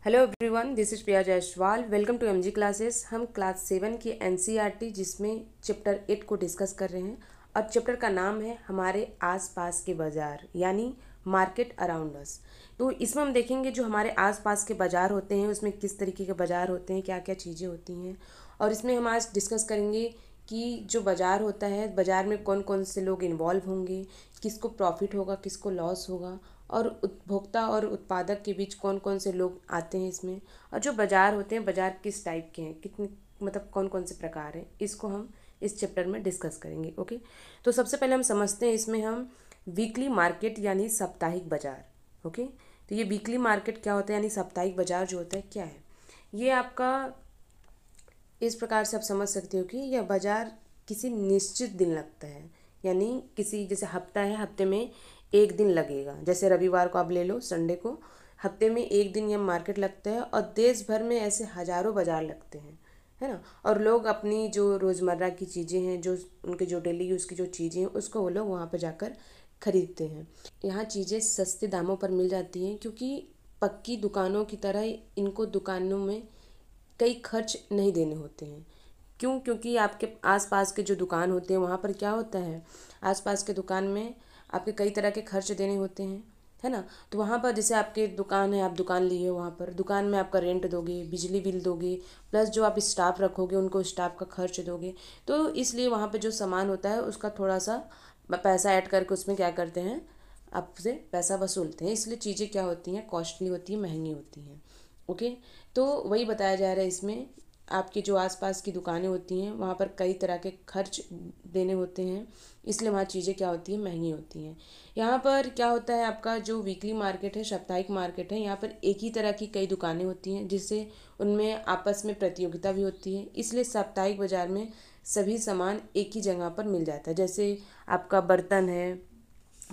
Hello everyone, this is Priya Jaiswal. Welcome to MG classes. हम class 7 की NCERT जिसमें chapter 8 को डिस्कस कर रहे हैं और चैप्टर का नाम है हमारे आसपास के बाज़ार यानी मार्केट अराउंड अस। तो इसमें हम देखेंगे जो हमारे आसपास के बाज़ार होते हैं उसमें किस तरीके के बाज़ार होते हैं, क्या क्या चीज़ें होती हैं। और इसमें हम आज डिस्कस करेंगे कि जो बाज़ार होता है, बाज़ार में कौन कौन से लोग इन्वॉल्व होंगे, किसको प्रॉफिट होगा, किसको लॉस होगा, और उपभोक्ता और उत्पादक के बीच कौन कौन से लोग आते हैं इसमें। और जो बाज़ार होते हैं, बाज़ार किस टाइप के हैं, कितने मतलब कौन कौन से प्रकार हैं, इसको हम इस चैप्टर में डिस्कस करेंगे। ओके, तो सबसे पहले हम समझते हैं इसमें हम वीकली मार्केट यानी साप्ताहिक बाज़ार। ओके, तो ये वीकली मार्केट क्या होता है यानी साप्ताहिक बाज़ार जो होता है क्या है, ये आपका इस प्रकार से आप समझ सकते हो कि यह बाज़ार किसी निश्चित दिन लगता है। यानी किसी जैसे हफ्ता है, हफ्ते में एक दिन लगेगा। जैसे रविवार को आप ले लो, संडे को, हफ्ते में एक दिन यह मार्केट लगता है। और देश भर में ऐसे हज़ारों बाज़ार लगते हैं, है ना। और लोग अपनी जो रोज़मर्रा की चीज़ें हैं, जो उनके जो डेली यूज़ की जो चीज़ें हैं, उसको वो लोग वहाँ पर जाकर खरीदते हैं। यहाँ चीज़ें सस्ते दामों पर मिल जाती हैं क्योंकि पक्की दुकानों की तरह इनको दुकानों में कई खर्च नहीं देने होते हैं। क्यों? क्योंकि आपके आसपास के जो दुकान होते हैं वहाँ पर क्या होता है, आसपास के दुकान में आपके कई तरह के खर्च देने होते हैं, है ना। तो वहाँ पर जैसे आपके दुकान है, आप दुकान लिए, वहाँ पर दुकान में आपका रेंट दोगे, बिजली बिल दोगे, प्लस जो आप स्टाफ रखोगे उनको स्टाफ का खर्च दोगे। तो इसलिए वहाँ पर जो सामान होता है उसका थोड़ा सा पैसा ऐड करके उसमें क्या करते हैं, आपसे पैसा वसूलते हैं। इसलिए चीज़ें क्या होती हैं, कॉस्टली होती हैं, महंगी होती हैं। ओके, तो वही बताया जा रहा है इसमें। आपके जो आसपास की दुकानें होती हैं वहाँ पर कई तरह के खर्च देने होते हैं, इसलिए वहाँ चीज़ें क्या होती हैं, महंगी होती हैं। यहाँ पर क्या होता है, आपका जो वीकली मार्केट है, साप्ताहिक मार्केट है, यहाँ पर एक ही तरह की कई दुकानें होती हैं जिससे उनमें आपस में प्रतियोगिता भी होती है। इसलिए साप्ताहिक बाज़ार में सभी सामान एक ही जगह पर मिल जाता है। जैसे आपका बर्तन है,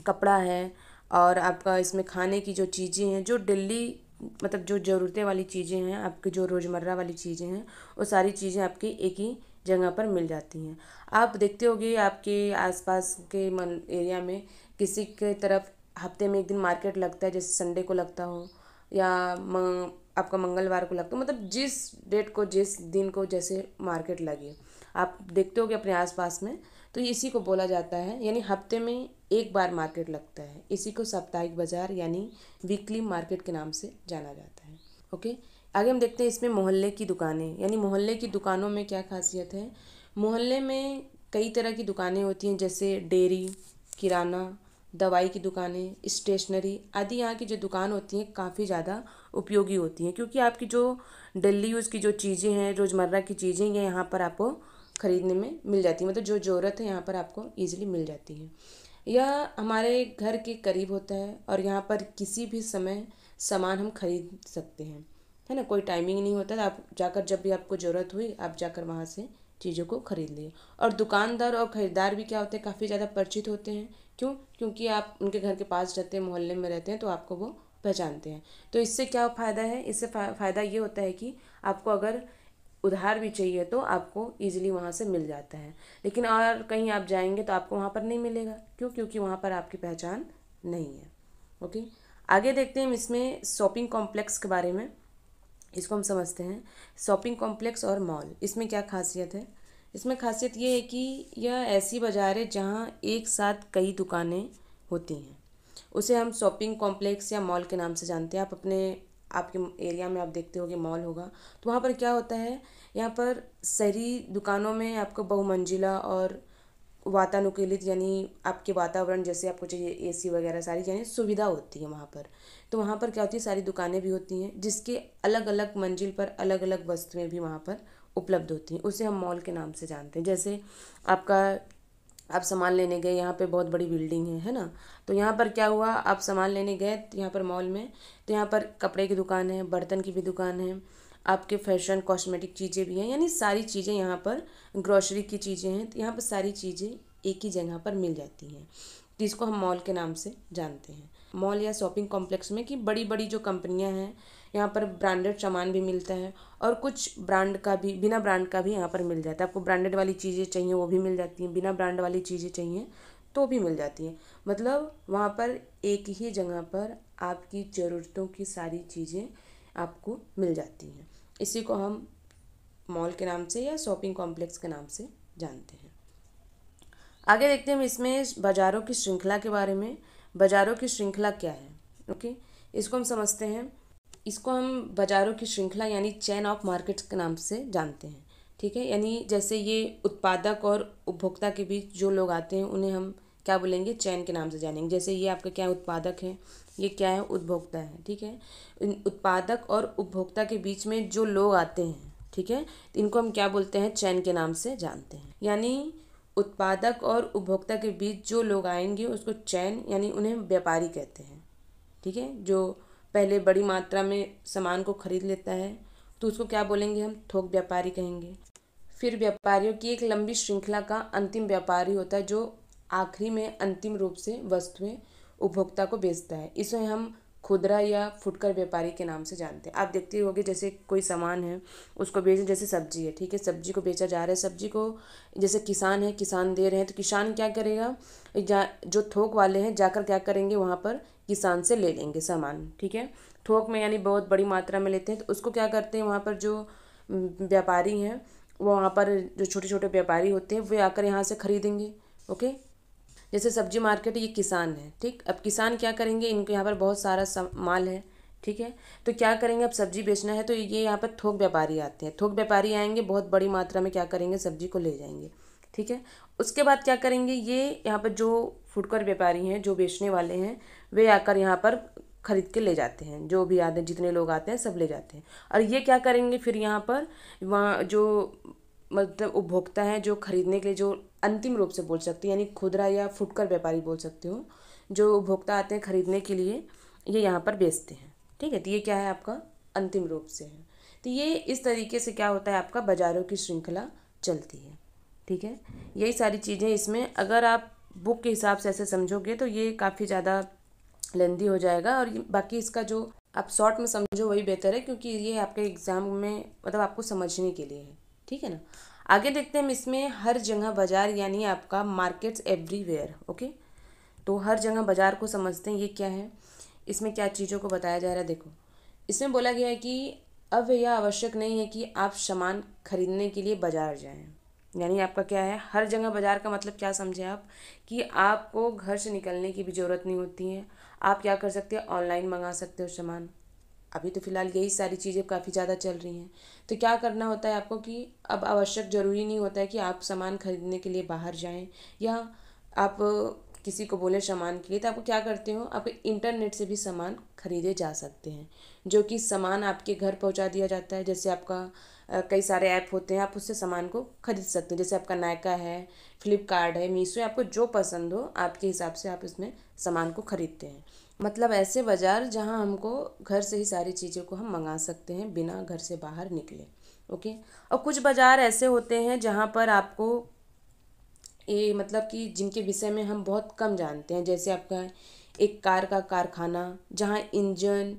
कपड़ा है, और आपका इसमें खाने की जो चीज़ें हैं, जो डेली मतलब जो ज़रूरतें वाली चीज़ें हैं, आपकी जो रोज़मर्रा वाली चीज़ें हैं, वो सारी चीज़ें आपकी एक ही जगह पर मिल जाती हैं। आप देखते होंगे आपके आसपास के मन एरिया में किसी के तरफ हफ्ते में एक दिन मार्केट लगता है, जैसे संडे को लगता हो या आपका मंगलवार को लगता हो, मतलब जिस डेट को, जिस दिन को जैसे मार्केट लगे आप देखते होगे अपने आसपास में। तो इसी को बोला जाता है, यानी हफ्ते में एक बार मार्केट लगता है। इसी को साप्ताहिक बाज़ार यानी वीकली मार्केट के नाम से जाना जाता है। ओके, आगे हम देखते हैं इसमें मोहल्ले की दुकानें। यानी मोहल्ले की दुकानों में क्या खासियत है, मोहल्ले में कई तरह की दुकानें होती हैं, जैसे डेयरी, किराना, दवाई की दुकानें, स्टेशनरी आदि। यहाँ की जो दुकान होती हैं काफ़ी ज़्यादा उपयोगी होती हैं क्योंकि आपकी जो डेली यूज़ की जो चीज़ें हैं, रोज़मर्रा की चीज़ें, ये यहाँ पर आपको ख़रीदने में मिल जाती है। मतलब जो ज़रूरत है यहाँ पर आपको ईजिली मिल जाती है। यह हमारे घर के करीब होता है और यहाँ पर किसी भी समय सामान हम खरीद सकते हैं, है ना। कोई टाइमिंग नहीं होता, आप जाकर जब भी आपको ज़रूरत हुई आप जाकर वहाँ से चीज़ों को खरीद लिए। और दुकानदार और ख़रीदार भी क्या होते हैं, काफ़ी ज़्यादा परिचित होते हैं। क्यों? क्योंकि आप उनके घर के पास रहते हैं, मोहल्ले में रहते हैं, तो आपको वो पहचानते हैं। तो इससे क्या फ़ायदा है, इससे फ़ायदा ये होता है कि आपको अगर उधार भी चाहिए तो आपको ईजिली वहाँ से मिल जाता है। लेकिन और कहीं आप जाएंगे तो आपको वहाँ पर नहीं मिलेगा। क्यों? क्योंकि वहाँ पर आपकी पहचान नहीं है। ओके, आगे देखते हैं हम इसमें शॉपिंग कॉम्प्लेक्स के बारे में। इसको हम समझते हैं शॉपिंग कॉम्प्लेक्स और मॉल। इसमें क्या खासियत है, इसमें खासियत ये है कि यह ऐसी बाज़ार है जहाँ एक साथ कई दुकानें होती हैं। उसे हम शॉपिंग कॉम्प्लेक्स या मॉल के नाम से जानते हैं। आप अपने आपके एरिया में आप देखते होगे मॉल होगा, तो वहाँ पर क्या होता है, यहाँ पर शहरी दुकानों में आपको बहुमंजिला और वातानुकूलित यानी आपके वातावरण जैसे आपको चाहिए, एसी वगैरह सारी यानी सुविधा होती है वहाँ पर। तो वहाँ पर क्या होती है, सारी दुकानें भी होती हैं जिसके अलग अलग मंजिल पर अलग अलग वस्तुएं भी वहाँ पर उपलब्ध होती हैं। उसे हम मॉल के नाम से जानते हैं। जैसे आपका आप सामान लेने गए, यहाँ पे बहुत बड़ी बिल्डिंग है ना। तो यहाँ पर क्या हुआ, आप सामान लेने गए तो यहाँ पर मॉल में, तो यहाँ पर कपड़े की दुकान है, बर्तन की भी दुकान है, आपके फैशन कॉस्मेटिक चीज़ें भी हैं, यानी सारी चीज़ें यहाँ पर, ग्रॉसरी की चीज़ें हैं, तो यहाँ पर सारी चीज़ें एक ही जगह पर मिल जाती हैं। तो इसको हम मॉल के नाम से जानते हैं। मॉल या शॉपिंग कॉम्प्लेक्स में कि बड़ी बड़ी जो कंपनियां हैं, यहाँ पर ब्रांडेड सामान भी मिलता है और कुछ ब्रांड का भी, बिना ब्रांड का भी यहाँ पर मिल जाता है। आपको ब्रांडेड वाली चीज़ें चाहिए वो भी मिल जाती हैं, बिना ब्रांड वाली चीज़ें चाहिए तो भी मिल जाती हैं। मतलब वहाँ पर एक ही जगह पर आपकी ज़रूरतों की सारी चीज़ें आपको मिल जाती हैं। इसी को हम मॉल के नाम से या शॉपिंग कॉम्प्लेक्स के नाम से जानते हैं। आगे देखते हैं हम इसमें बाज़ारों की श्रृंखला के बारे में। बाज़ारों की श्रृंखला क्या है? ओके, इसको हम समझते हैं। इसको हम बाज़ारों की श्रृंखला यानी चेन ऑफ मार्केट्स के नाम से जानते हैं। ठीक है, यानी जैसे ये उत्पादक और उपभोक्ता के बीच जो लोग आते हैं उन्हें हम क्या बोलेंगे? चैन के नाम से जानेंगे। जैसे ये आपका क्या उत्पादक है, ये क्या है? उपभोक्ता है। ठीक है, उत्पादक और उपभोक्ता के बीच में जो लोग आते हैं, ठीक है, तो इनको हम क्या बोलते हैं? चैन के नाम से जानते हैं। यानी उत्पादक और उपभोक्ता के बीच जो लोग आएंगे उसको चैन यानी उन्हें व्यापारी कहते हैं। ठीक है, जो पहले बड़ी मात्रा में सामान को खरीद लेता है तो उसको क्या बोलेंगे? हम थोक व्यापारी कहेंगे। फिर व्यापारियों की एक लंबी श्रृंखला का अंतिम व्यापारी होता है जो आखिरी में अंतिम रूप से वस्तुएं उपभोक्ता को बेचता है। इसे हम खुदरा या फुटकर व्यापारी के नाम से जानते हैं। आप देखते होंगे जैसे कोई सामान है उसको बेच, जैसे सब्जी है, ठीक है, सब्जी को बेचा जा रहा है, सब्जी को जैसे किसान है, किसान दे रहे हैं, तो किसान क्या करेगा? जो थोक वाले हैं जाकर क्या करेंगे? वहाँ पर किसान से ले लेंगे सामान। ठीक है, थोक में यानी बहुत बड़ी मात्रा में लेते हैं, तो उसको क्या करते हैं? वहाँ पर जो व्यापारी हैं वो वहाँ पर जो छोटे छोटे व्यापारी होते हैं वे आकर यहाँ से खरीदेंगे। ओके, जैसे सब्जी मार्केट, ये किसान है, ठीक। अब किसान क्या करेंगे? इनके यहाँ पर बहुत सारा माल है, ठीक है, तो क्या करेंगे? अब सब्जी बेचना है तो ये यहाँ पर थोक व्यापारी आते हैं। थोक व्यापारी आएंगे, बहुत बड़ी मात्रा में क्या करेंगे? सब्जी को ले जाएंगे। ठीक है, उसके बाद क्या करेंगे? ये यहाँ पर जो फुटकर व्यापारी हैं, जो बेचने वाले हैं, वे आकर यहाँ पर खरीद के ले जाते हैं। जो भी आते हैं, जितने लोग आते हैं सब ले जाते हैं। और ये क्या करेंगे? फिर यहाँ पर वहाँ जो मतलब उपभोक्ता हैं जो खरीदने के लिए, जो अंतिम रूप से बोल सकते हैं यानी खुदरा या फुटकर व्यापारी बोल सकते हो, जो उपभोक्ता आते हैं खरीदने के लिए, ये यहाँ पर बेचते हैं। ठीक है, तो ये क्या है? आपका अंतिम रूप से है। तो ये इस तरीके से क्या होता है? आपका बाज़ारों की श्रृंखला चलती है। ठीक है, यही सारी चीज़ें इसमें, अगर आप बुक के हिसाब से ऐसे समझोगे तो ये काफ़ी ज़्यादा लेंदी हो जाएगा, और बाकी इसका जो आप शॉर्ट में समझो वही बेहतर है, क्योंकि ये आपके एग्ज़ाम में मतलब आपको समझने के लिए है। ठीक है ना। आगे देखते हैं हम इसमें हर जगह बाजार यानी आपका मार्केट्स एवरीवेयर। ओके, तो हर जगह बाजार को समझते हैं, ये क्या है? इसमें क्या चीज़ों को बताया जा रहा है? देखो, इसमें बोला गया है कि अब यह आवश्यक नहीं है कि आप सामान खरीदने के लिए बाजार जाएं। यानी आपका क्या है? हर जगह बाजार का मतलब क्या समझे आप? कि आपको घर से निकलने की भी ज़रूरत नहीं होती है। आप क्या कर सकते हैं? ऑनलाइन मंगा सकते हो सामान। अभी तो फ़िलहाल यही सारी चीज़ें काफ़ी ज़्यादा चल रही हैं। तो क्या करना होता है आपको कि अब आवश्यक ज़रूरी नहीं होता है कि आप सामान खरीदने के लिए बाहर जाएं, या आप किसी को बोले सामान के लिए, तो आपको क्या करते हो? आप इंटरनेट से भी सामान खरीदे जा सकते हैं, जो कि सामान आपके घर पहुंचा दिया जाता है। जैसे आपका कई सारे ऐप होते हैं, आप उससे सामान को खरीद सकते हैं। जैसे आपका नायका है, फ्लिपकार्ट है, मीशो है, आपको जो पसंद हो आपके हिसाब से आप इसमें सामान को खरीदते हैं। मतलब ऐसे बाज़ार जहाँ हमको घर से ही सारी चीज़ों को हम मंगा सकते हैं बिना घर से बाहर निकले। ओके, और कुछ बाज़ार ऐसे होते हैं जहाँ पर आपको ये मतलब कि जिनके विषय में हम बहुत कम जानते हैं। जैसे आपका एक कार का कारखाना, जहाँ इंजन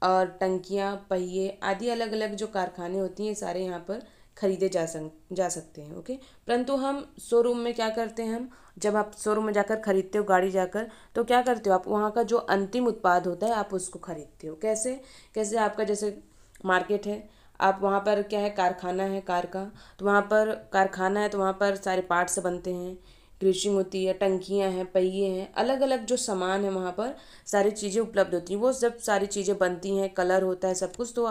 और टंकियाँ, पहिए आदि अलग अलग जो कारखाने होती हैं, ये सारे यहाँ पर खरीदे जा सकते हैं। ओके, परंतु हम शोरूम में क्या करते हैं? हम जब आप शोरूम में जाकर खरीदते हो गाड़ी जाकर, तो क्या करते हो? आप वहाँ का जो अंतिम उत्पाद होता है आप उसको खरीदते हो। कैसे? कैसे आपका जैसे मार्केट है, आप वहाँ पर क्या है? कारखाना है कार का, तो वहाँ पर कारखाना है तो वहाँ पर सारे पार्ट्स बनते हैं, ग्रीसिंग होती है, टंकियाँ हैं, पहिए हैं, अलग अलग जो सामान है वहाँ पर सारी चीज़ें उपलब्ध होती हैं। वो जब सारी चीज़ें बनती हैं, कलर होता है, सब कुछ, तो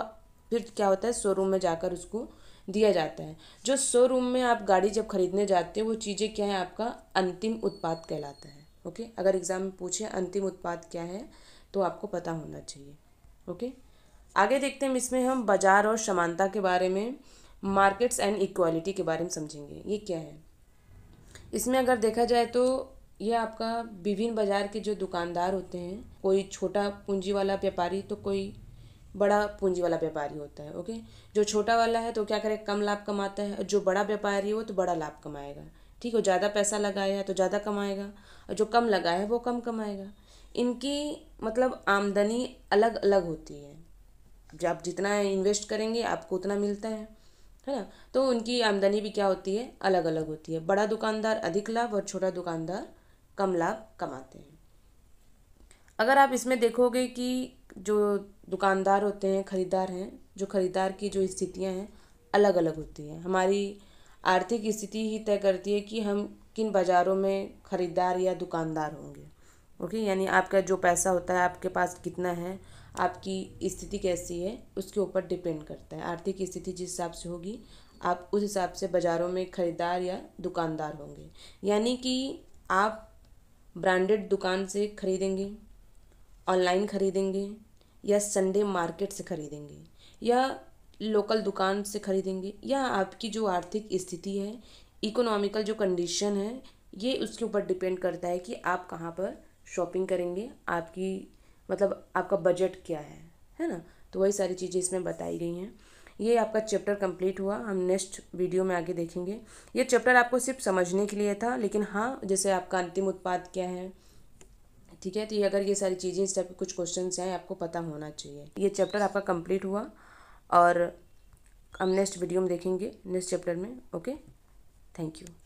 फिर क्या होता है? शोरूम में जाकर उसको दिया जाता है। जो शोरूम में आप गाड़ी जब खरीदने जाते हो वो चीज़ें क्या है? आपका अंतिम उत्पाद कहलाता है। ओके, अगर एग्ज़ाम में पूछे अंतिम उत्पाद क्या है तो आपको पता होना चाहिए। ओके, आगे देखते हैं इसमें हम बाजार और समानता के बारे में, मार्केट्स एंड इक्वालिटी के बारे में समझेंगे। ये क्या है? इसमें अगर देखा जाए तो ये आपका विभिन्न बाजार के जो दुकानदार होते हैं, कोई छोटा पूंजी वाला व्यापारी तो कोई बड़ा पूंजी वाला व्यापारी होता है। ओके, जो छोटा वाला है तो क्या करे? कम लाभ कमाता है। और जो बड़ा व्यापारी है वो तो बड़ा लाभ कमाएगा। ठीक है, ज़्यादा पैसा लगाया है तो ज़्यादा कमाएगा, और जो कम लगाया है वो कम कमाएगा। इनकी मतलब आमदनी अलग अलग होती है। जब आप जितना इन्वेस्ट करेंगे आपको उतना मिलता है ना। तो उनकी आमदनी भी क्या होती है? अलग अलग होती है। बड़ा दुकानदार अधिक लाभ और छोटा दुकानदार कम लाभ कमाते हैं। अगर आप इसमें देखोगे कि जो दुकानदार होते हैं, खरीदार हैं, जो खरीदार की जो स्थितियां हैं अलग अलग होती हैं। हमारी आर्थिक स्थिति ही तय करती है कि हम किन बाज़ारों में खरीदार या दुकानदार होंगे। ओके, यानी आपका जो पैसा होता है, आपके पास कितना है, आपकी स्थिति कैसी है, उसके ऊपर डिपेंड करता है। आर्थिक स्थिति जिस हिसाब से होगी, आप उस हिसाब से बाज़ारों में खरीदार या दुकानदार होंगे। यानी कि आप ब्रांडेड दुकान से खरीदेंगे, ऑनलाइन खरीदेंगे, या संडे मार्केट से खरीदेंगे, या लोकल दुकान से खरीदेंगे, या आपकी जो आर्थिक स्थिति है, इकोनॉमिकल जो कंडीशन है, ये उसके ऊपर डिपेंड करता है कि आप कहाँ पर शॉपिंग करेंगे, आपकी मतलब आपका बजट क्या है ना। तो वही सारी चीज़ें इसमें बताई गई हैं। ये आपका चैप्टर कंप्लीट हुआ। हम नेक्स्ट वीडियो में आगे देखेंगे। ये चैप्टर आपको सिर्फ समझने के लिए था, लेकिन हाँ, जैसे आपका अंतिम उत्पाद क्या है, ठीक है, तो ये अगर ये सारी चीज़ें, इस टाइप के कुछ क्वेश्चन आए, आपको पता होना चाहिए। ये चैप्टर आपका कंप्लीट हुआ और हम नेक्स्ट वीडियो में देखेंगे, नेक्स्ट चैप्टर में। Okay, thank you.